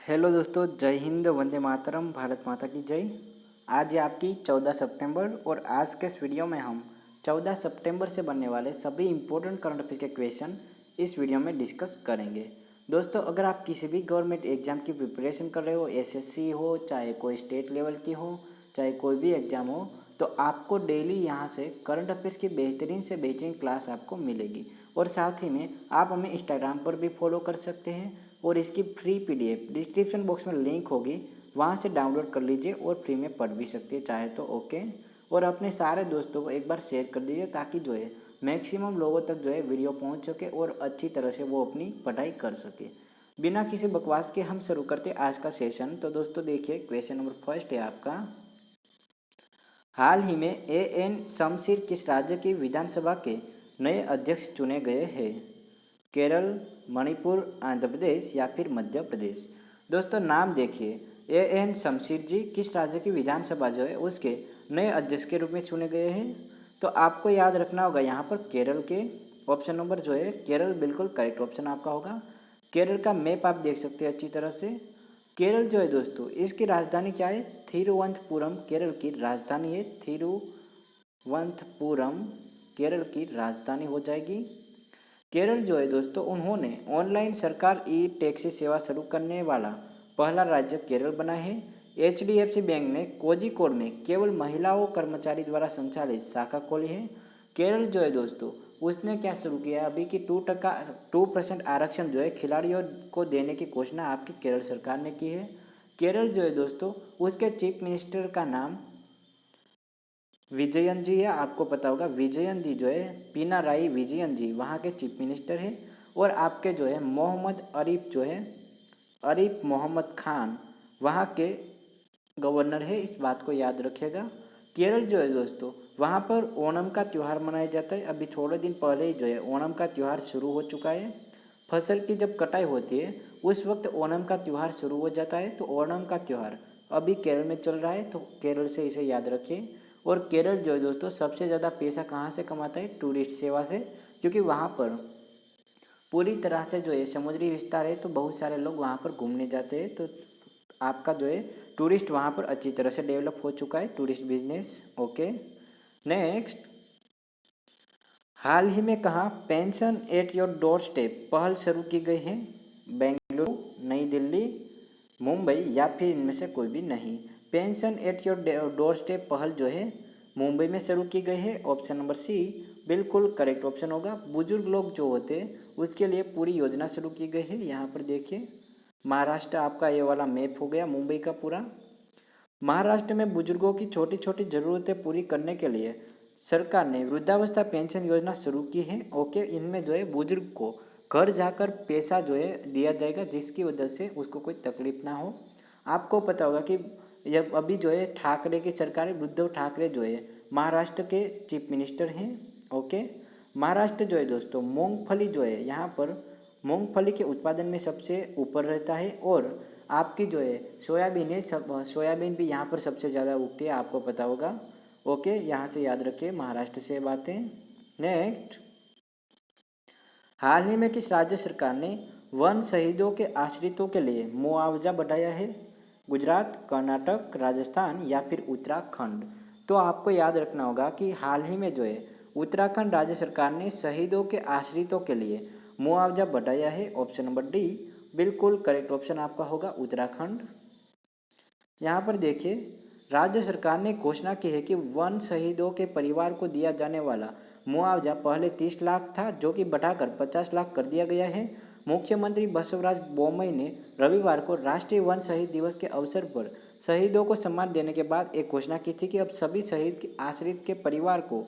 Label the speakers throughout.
Speaker 1: Hello दोस्तों, जय हिंद, वंदे मातरम, भारत माता की जय। आज है आपकी 14 सितंबर और आज के इस वीडियो में हम 14 सितंबर से बनने वाले सभी इम्पोर्टेंट करंट अफेयर्स के क्वेश्चन इस वीडियो में डिस्कस करेंगे। दोस्तों, अगर आप किसी भी गवर्नमेंट एग्जाम की प्रिपरेशन कर रहे हो, एसएससी हो, चाहे कोई स्टेट लेवल की हो, चाहे कोई भी एग्जाम हो, तो आपको डेली यहाँ से करंट अफेयर्स की बेहतरीन से बेहतरीन क्लास आपको मिलेगी। और साथ ही में आप हमें इंस्टाग्राम पर भी फॉलो कर सकते हैं और इसकी फ्री पीडीएफ डिस्क्रिप्शन बॉक्स में लिंक होगी, वहाँ से डाउनलोड कर लीजिए और फ्री में पढ़ भी सकते हैं चाहे तो। ओके, और अपने सारे दोस्तों को एक बार शेयर कर दीजिए ताकि जो है मैक्सिमम लोगों तक जो है वीडियो पहुँच सके और अच्छी तरह से वो अपनी पढ़ाई कर सके। बिना किसी बकवास के हम शुरू करते आज का सेशन। तो दोस्तों देखिए, क्वेश्चन नंबर फर्स्ट है आपका, हाल ही में एएन शमशीर किस राज्य की विधानसभा के नए अध्यक्ष चुने गए हैं? केरल, मणिपुर, आंध्र प्रदेश या फिर मध्य प्रदेश। दोस्तों नाम देखिए, एएन शमशीर जी किस राज्य की विधानसभा जो है उसके नए अध्यक्ष के रूप में चुने गए हैं? तो आपको याद रखना होगा यहाँ पर केरल के। ऑप्शन नंबर जो है केरल बिल्कुल करेक्ट ऑप्शन आपका होगा। केरल का मैप आप देख सकते हैं अच्छी तरह से। केरल जो है दोस्तों, इसकी राजधानी क्या है? थिरुवनंतपुरम केरल की राजधानी है। थिरुवनंतपुरम केरल की राजधानी हो जाएगी। केरल जो है दोस्तों, उन्होंने ऑनलाइन सरकार ई टैक्सी सेवा शुरू करने वाला पहला राज्य केरल बना है। एचडीएफसी बैंक ने कोझिकोड में केवल महिलाओं कर्मचारी द्वारा संचालित शाखा खोली है। केरल जो है दोस्तों, उसने क्या शुरू किया अभी कि 2% आरक्षण जो है खिलाड़ियों को देने की घोषणा आपकी केरल सरकार ने की है। केरल जो है दोस्तों, उसके चीफ मिनिस्टर का नाम विजयन जी है। आपको पता होगा विजयन जी जो है, पिनाराई विजयन जी वहाँ के चीफ मिनिस्टर हैं। और आपके जो है मोहम्मद अरीफ जो है, अरीफ मोहम्मद खान वहाँ के गवर्नर है। इस बात को याद रखिएगा। केरल जो है दोस्तों, वहाँ पर ओणम का त्यौहार मनाया जाता है। अभी थोड़े दिन पहले ही जो है ओणम का त्यौहार शुरू हो चुका है। फसल की जब कटाई होती है उस वक्त ओणम का त्यौहार शुरू हो जाता है। तो ओणम का त्यौहार अभी केरल में चल रहा है, तो केरल से इसे याद रखिए। और केरल जो है दोस्तों, सबसे ज़्यादा पैसा कहाँ से कमाता है? टूरिस्ट सेवा से, क्योंकि वहाँ पर पूरी तरह से जो है समुद्री विस्तार है, तो बहुत सारे लोग वहाँ पर घूमने जाते हैं। तो आपका जो है टूरिस्ट वहाँ पर अच्छी तरह से डेवलप हो चुका है, टूरिस्ट बिजनेस। ओके, नेक्स्ट, हाल ही में कहाँ pension at your door step पहल शुरू की गई है? बेंगलुरु, नई दिल्ली, मुंबई या फिर इनमें से कोई भी नहीं। Pension at your door step पहल जो है मुंबई में शुरू की गई है। ऑप्शन नंबर सी बिल्कुल करेक्ट ऑप्शन होगा। बुजुर्ग लोग जो होते हैं उसके लिए पूरी योजना शुरू की गई है। यहाँ पर देखिए, महाराष्ट्र आपका ये वाला मैप हो गया मुंबई का पूरा। महाराष्ट्र में बुजुर्गों की छोटी छोटी ज़रूरतें पूरी करने के लिए सरकार ने वृद्धावस्था पेंशन योजना शुरू की है। ओके, इनमें जो है बुजुर्ग को घर जाकर पैसा जो है दिया जाएगा, जिसकी वजह से उसको कोई तकलीफ ना हो। आपको पता होगा कि जब अभी जो है ठाकरे की सरकार है, उद्धव ठाकरे जो है महाराष्ट्र के चीफ मिनिस्टर हैं। ओके, महाराष्ट्र जो है दोस्तों, मूंगफली जो है यहाँ पर मूंगफली के उत्पादन में सबसे ऊपर रहता है। और आपकी जो है सोयाबीन है, सब सोयाबीन भी यहाँ पर सबसे ज़्यादा उगती है, आपको पता होगा। ओके, यहाँ से याद रखिए, महाराष्ट्र से बातें। नेक्स्ट, हाल ही में किस राज्य सरकार ने वन शहीदों के आश्रितों के लिए मुआवजा बढ़ाया है? गुजरात, कर्नाटक, राजस्थान या फिर उत्तराखंड। तो आपको याद रखना होगा कि हाल ही में जो है उत्तराखंड राज्य सरकार ने शहीदों के आश्रितों के लिए मुआवजा बढ़ाया है। ऑप्शन नंबर डी बिल्कुल करेक्ट ऑप्शन आपका होगा, उत्तराखंड। यहाँ पर देखिए, राज्य सरकार ने घोषणा की है कि वन शहीदों के परिवार को दिया जाने वाला मुआवजा पहले 30 लाख था, जो कि बढ़ाकर 50 लाख कर दिया गया है। मुख्यमंत्री बसवराज बोम्मई ने रविवार को राष्ट्रीय वन शहीद दिवस के अवसर पर शहीदों को सम्मान देने के बाद एक घोषणा की थी कि अब सभी शहीद के आश्रित के परिवार को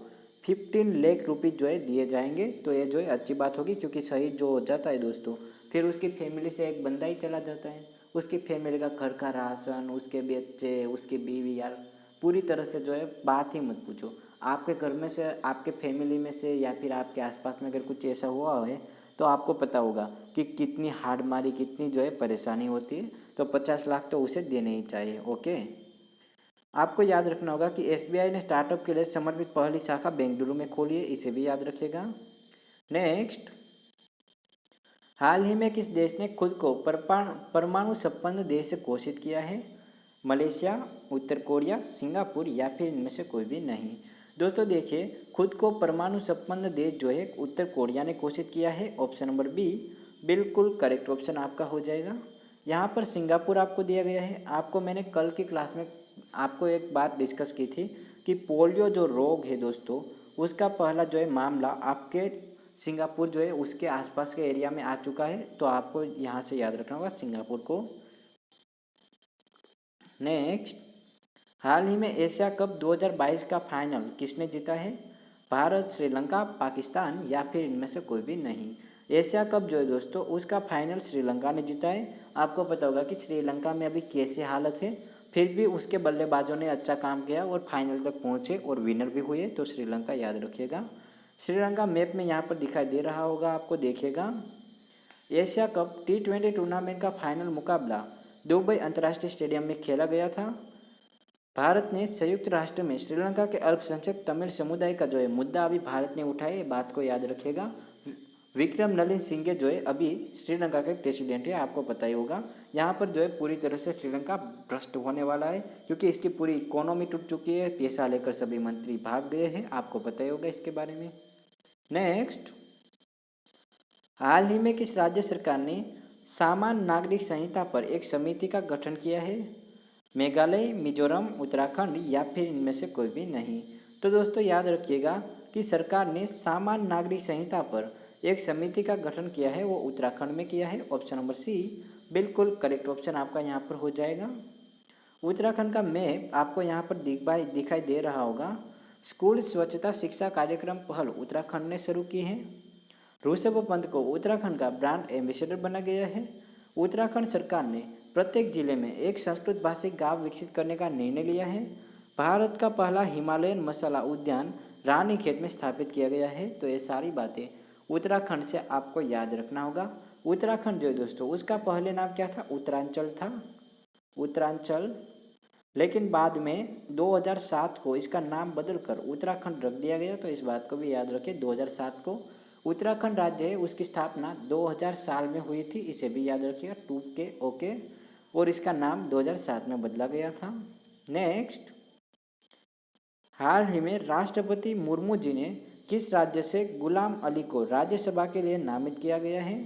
Speaker 1: 15 लाख रुपये जो है दिए जाएंगे। तो ये जो है अच्छी बात होगी, क्योंकि शहीद जो हो जाता है दोस्तों, फिर उसकी फैमिली से एक बंदा ही चला जाता है। उसकी फैमिली का घर का राशन, उसके बच्चे, उसकी बीवी, यार पूरी तरह से जो है बात ही मत पूछो। आपके घर में से, आपके फैमिली में से या फिर आपके आसपास में अगर कुछ ऐसा हुआ है तो आपको पता होगा कि कितनी हार्ड मारी, कितनी जो है परेशानी होती है। तो 50 लाख तो उसे देने ही चाहिए। ओके, आपको याद रखना होगा कि एसबीआई ने स्टार्टअप के लिए समर्पित पहली शाखा बेंगलुरु में खोली है, इसे भी याद रखिएगा। नेक्स्ट, हाल ही में किस देश ने खुद को परमाणु संपन्न देश घोषित किया है? मलेशिया, उत्तर कोरिया, सिंगापुर या फिर इनमें से कोई भी नहीं। दोस्तों देखिए, खुद को परमाणु संपन्न देश जो है उत्तर कोरिया ने घोषित किया है। ऑप्शन नंबर बी बिल्कुल करेक्ट ऑप्शन आपका हो जाएगा। यहाँ पर सिंगापुर आपको दिया गया है। आपको मैंने कल की क्लास में आपको एक बात डिस्कस की थी कि पोलियो जो रोग है दोस्तों, उसका पहला जो है मामला आपके सिंगापुर जो है उसके आसपास के एरिया में आ चुका है। तो आपको यहाँ से याद रखना होगा सिंगापुर को। नेक्स्ट, हाल ही में एशिया कप 2022 का फाइनल किसने जीता है? भारत, श्रीलंका, पाकिस्तान या फिर इनमें से कोई भी नहीं। एशिया कप जो है दोस्तों उसका फाइनल श्रीलंका ने जीता है। आपको पता होगा कि श्रीलंका में अभी कैसी हालत है, फिर भी उसके बल्लेबाजों ने अच्छा काम किया और फाइनल तक पहुंचे और विनर भी हुए। तो श्रीलंका याद रखिएगा। श्रीलंका मैप में यहाँ पर दिखाई दे रहा होगा आपको, देखिएगा। एशिया कप T20 टूर्नामेंट का फाइनल मुकाबला दुबई अंतर्राष्ट्रीय स्टेडियम में खेला गया था। भारत ने संयुक्त राष्ट्र में श्रीलंका के अल्पसंख्यक तमिल समुदाय का जो है मुद्दा अभी भारत ने उठाया है, बात को याद रखिएगा। विक्रम नलिन सिंघे जो है अभी श्रीलंका के प्रेसिडेंट है, आपको पता ही होगा। यहाँ पर जो है पूरी तरह से श्रीलंका भ्रष्ट होने वाला है, क्योंकि इसकी पूरी इकोनॉमी टूट चुकी है। पैसा लेकर सभी मंत्री भाग गए हैं, आपको पता ही होगा इसके बारे में। नेक्स्ट, हाल ही में किस राज्य सरकार ने सामान्य नागरिक संहिता पर एक समिति का गठन किया है? मेघालय, मिजोरम, उत्तराखंड या फिर इनमें से कोई भी नहीं। तो दोस्तों याद रखिएगा कि सरकार ने सामान्य नागरिक संहिता पर एक समिति का गठन किया है, वो उत्तराखंड में किया है। ऑप्शन नंबर सी बिल्कुल करेक्ट ऑप्शन आपका यहाँ पर हो जाएगा। उत्तराखंड का मैप आपको यहाँ पर दिखाई दे रहा होगा। स्कूल स्वच्छता शिक्षा कार्यक्रम पहल उत्तराखंड ने शुरू की है। ऋषभ पंत को उत्तराखंड का ब्रांड एम्बेसडर बना गया है। उत्तराखंड सरकार ने प्रत्येक जिले में एक संस्कृत भाषी गांव विकसित करने का निर्णय लिया है। भारत का पहला हिमालयन मसाला उद्यान रानीखेत में स्थापित किया गया है। तो ये सारी बातें उत्तराखंड से आपको याद रखना होगा। उत्तराखंड जो है दोस्तों उसका पहले नाम क्या था? उत्तरांचल था, उत्तरांचल। लेकिन बाद में 2007 को इसका नाम बदलकर उत्तराखंड रख दिया गया। तो इस बात को भी याद रखें, 2007 को उत्तराखंड राज्य है उसकी स्थापना 2000 साल में हुई थी, इसे भी याद रखिएगा, टू के ओके। और इसका नाम 2007 में बदला गया था। नेक्स्ट, हाल ही में राष्ट्रपति मुर्मू जी ने किस राज्य से गुलाम अली को राज्यसभा के लिए नामित किया गया है?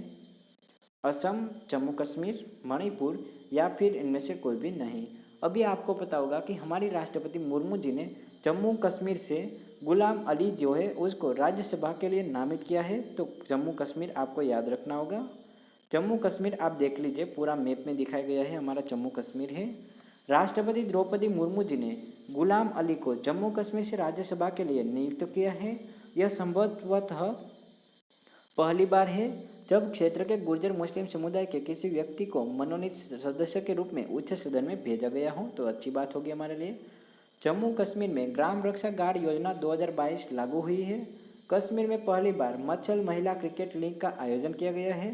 Speaker 1: असम, जम्मू कश्मीर, मणिपुर या फिर इनमें से कोई भी नहीं। अभी आपको पता होगा कि हमारी राष्ट्रपति मुर्मू जी ने जम्मू कश्मीर से गुलाम अली जो है उसको राज्यसभा के लिए नामित किया है। तो जम्मू कश्मीर आपको याद रखना होगा। जम्मू कश्मीर आप देख लीजिए, पूरा मैप में दिखाया गया है, हमारा जम्मू कश्मीर है। राष्ट्रपति द्रौपदी मुर्मू जी ने गुलाम अली को जम्मू कश्मीर से राज्यसभा के लिए नियुक्त किया है। यह संभवतः पहली बार है जब क्षेत्र के गुर्जर मुस्लिम समुदाय के किसी व्यक्ति को मनोनीत सदस्य के रूप में उच्च सदन में भेजा गया हो। तो अच्छी बात होगी हमारे लिए। जम्मू कश्मीर में ग्राम रक्षा गार्ड योजना 2022 लागू हुई है। कश्मीर में पहली बार मच्छल महिला क्रिकेट लीग का आयोजन किया गया है।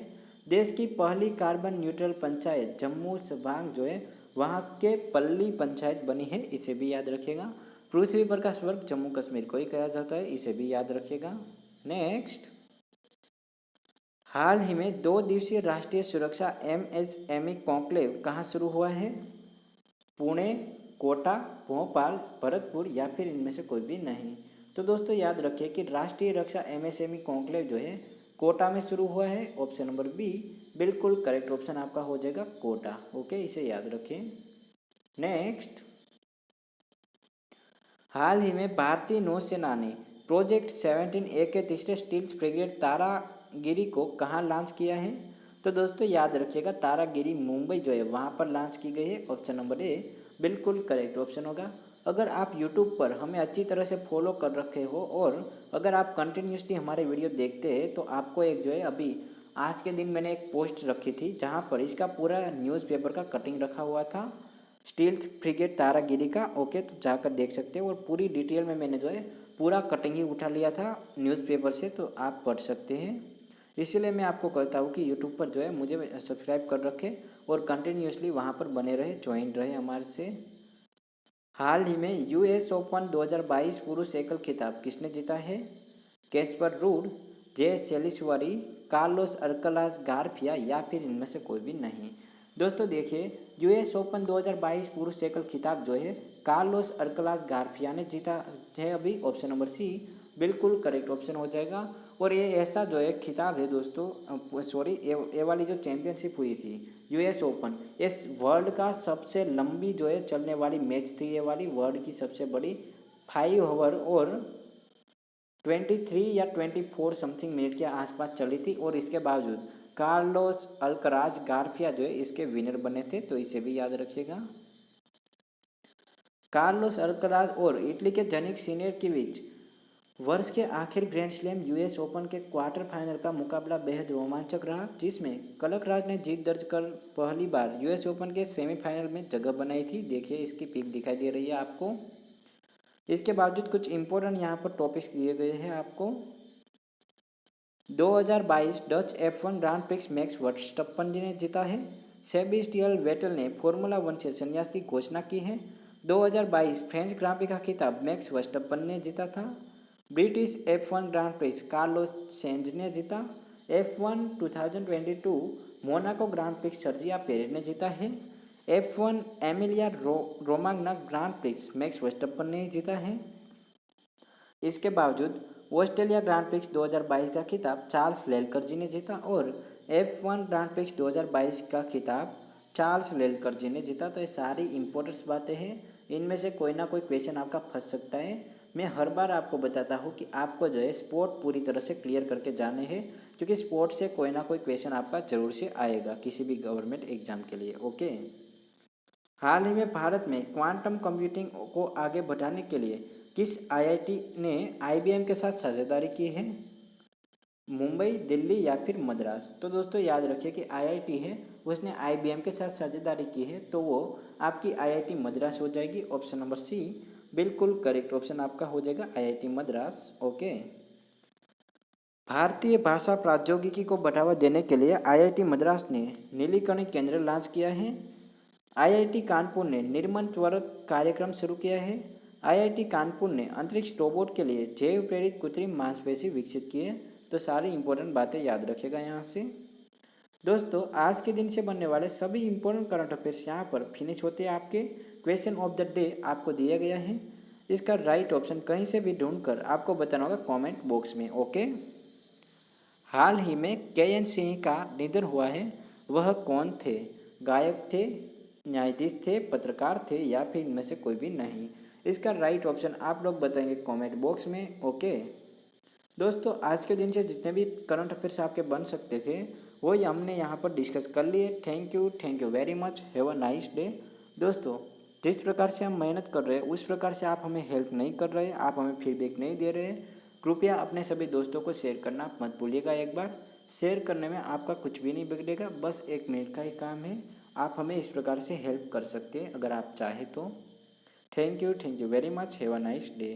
Speaker 1: देश की पहली कार्बन न्यूट्रल पंचायत जम्मू सभांग जो है वहाँ के पल्ली पंचायत बनी है, इसे भी याद रखिएगा। पृथ्वी पर का स्वर्ग जम्मू कश्मीर को ही कहा जाता है, इसे भी याद रखिएगा। नेक्स्ट, हाल ही में 2 दिवसीय राष्ट्रीय सुरक्षा MSME कॉन्क्लेव कहाँ शुरू हुआ है? पुणे, कोटा, भोपाल, भरतपुर या फिर इनमें से कोई भी नहीं। तो दोस्तों याद रखिए कि राष्ट्रीय रक्षा MSME कॉन्क्लेव जो है कोटा में शुरू हुआ है। ऑप्शन नंबर बी बिल्कुल करेक्ट ऑप्शन आपका हो जाएगा, कोटा। ओके, इसे याद रखिए। नेक्स्ट, हाल ही में भारतीय नौसेना ने प्रोजेक्ट 17A के तीसरे स्टील्थ फ्रिगेट तारागिरी को कहाँ लॉन्च किया है? तो दोस्तों याद रखिएगा, तारागिरी मुंबई जो है वहाँ पर लॉन्च की गई है। ऑप्शन नंबर ए बिल्कुल करेक्ट ऑप्शन होगा। अगर आप यूट्यूब पर हमें अच्छी तरह से फॉलो कर रखे हो और अगर आप कंटिन्यूसली हमारे वीडियो देखते हैं तो आपको एक जो है अभी आज के दिन मैंने एक पोस्ट रखी थी जहाँ पर इसका पूरा न्यूज़पेपर का कटिंग रखा हुआ था, स्टील्थ फ्रिगेट तारागिरी का। ओके, तो जाकर देख सकते हैं और पूरी डिटेल में मैंने जो है पूरा कटिंग ही उठा लिया था न्यूज़पेपर से, तो आप पढ़ सकते हैं। इसीलिए मैं आपको कहता हूँ कि यूट्यूब पर जो है मुझे सब्सक्राइब कर रखें और कंटिन्यूसली वहाँ पर बने रहे, ज्वाइन रहे हमारे से। हाल ही में US ओपन 2022 पुरुष एकल खिताब किसने जीता है? कैस्पर रूड, जे सेलिसवरी, कार्लोस अल्कराज गार्फिया या फिर इनमें से कोई भी नहीं। दोस्तों देखिए, यूएस ओपन 2022 पुरुष एकल खिताब जो है कार्लोस अल्कराज गार्फिया ने जीता है। अभी ऑप्शन नंबर सी बिल्कुल करेक्ट ऑप्शन हो जाएगा। और ये ऐसा जो है खिताब है दोस्तों, सॉरी, ये वाली जो चैंपियनशिप हुई थी यूएस ओपन, इस वर्ल्ड का सबसे लंबी जो है चलने वाली मैच थी। ये वाली वर्ल्ड की सबसे बड़ी 5 ओवर और 23 या 24 समथिंग मिनट के आसपास चली थी। और इसके बावजूद कार्लोस अल्कराज गार्फिया जो है इसके विनर बने थे, तो इसे भी याद रखिएगा। कार्लोस अल्कराज और इटली के जनिक सीनियर के बीच वर्ष के आखिर ग्रैंड स्लैम यूएस ओपन के क्वार्टर फाइनल का मुकाबला बेहद रोमांचक रहा, जिसमें कलकराज ने जीत दर्ज कर पहली बार यूएस ओपन के सेमीफाइनल में जगह बनाई थी। देखिए इसकी पिक दिखाई दे रही है आपको। इसके बावजूद कुछ इंपॉर्टेंट यहाँ पर टॉपिक्स दिए गए हैं आपको। 2022 Dutch F1 grand prix Max Verstappen ji ने जीता है। सेबेस्टियन वेटेल ने फॉर्मूला 1 से संन्यास की घोषणा की है। 2022 फ्रेंच ग्रां प्री का खिताब मैक्स वर्स्टप्पन ने जीता था। British F1 grand prix Carlos Sainz ने जीता। F1 2022 Monaco grand prix Sergio Perez ने जीता है। F1 Emilia Romagna grand prix Max Verstappen ने जीता है। इसके बावजूद ऑस्ट्रेलिया ग्रांड प्रिक्स 2022 का खिताब चार्ल्स लेलकर जी ने जीता और F1 ग्रांड प्रिक्स 2022 का खिताब चार्ल्स लेलकर जी ने जीता। तो ये सारी इंपॉर्टेंट बातें हैं, इनमें से कोई ना कोई क्वेश्चन आपका फंस सकता है। मैं हर बार आपको बताता हूँ कि आपको जो है स्पोर्ट पूरी तरह से क्लियर करके जाने हैं, क्योंकि स्पोर्ट से कोई ना कोई क्वेश्चन आपका जरूर से आएगा किसी भी गवर्नमेंट एग्जाम के लिए। ओके, हाल ही में भारत में क्वांटम कंप्यूटिंग को आगे बढ़ाने के लिए किस आईआईटी ने आईबीएम के साथ साझेदारी की है? मुंबई, दिल्ली या फिर मद्रास? तो दोस्तों याद रखिए कि आईआईटी है उसने आईबीएम के साथ साझेदारी की है, तो वो आपकी आईआईटी मद्रास हो जाएगी। ऑप्शन नंबर सी बिल्कुल करेक्ट ऑप्शन आपका हो जाएगा आईआईटी मद्रास। ओके, भारतीय भाषा प्रौद्योगिकी को बढ़ावा देने के लिए आईआईटी मद्रास ने नीलीकणी केंद्र लॉन्च किया है। आईआईटी कानपुर ने निर्मल त्वरक कार्यक्रम शुरू किया है। आईआईटी कानपुर ने अंतरिक्ष रोबोट के लिए जैव प्रेरित कृत्रिम मांसपेशी विकसित की है। तो सारी इंपॉर्टेंट बातें याद रखेगा यहाँ से। दोस्तों आज के दिन से बनने वाले सभी इंपॉर्टेंट करंट अफेयर्स यहाँ पर फिनिश होते हैं। आपके क्वेश्चन ऑफ द डे आपको दिया गया है, इसका राइट ऑप्शन कहीं से भी ढूंढकर आपको बताना होगा कमेंट बॉक्स में। ओके, हाल ही में के.एन. सिंह का निधन हुआ है, वह कौन थे? गायक थे, न्यायाधीश थे, पत्रकार थे या फिर इनमें से कोई भी नहीं? इसका राइट ऑप्शन आप लोग बताएंगे कमेंट बॉक्स में। ओके दोस्तों, आज के दिन से जितने भी करंट अफेयर्स आपके बन सकते थे वही हमने यहाँ पर डिस्कस कर लिए। Thank you very much, have a nice day. दोस्तों जिस प्रकार से हम मेहनत कर रहे हैं उस प्रकार से आप हमें हेल्प नहीं कर रहे, आप हमें फीडबैक नहीं दे रहे, कृपया अपने सभी दोस्तों को शेयर करना मत भूलिएगा। एक बार शेयर करने में आपका कुछ भी नहीं बिगड़ेगा, बस 1 मिनट का ही काम है। आप हमें इस प्रकार से हेल्प कर सकते हैं अगर आप चाहें तो। Thank you very much, have a nice day.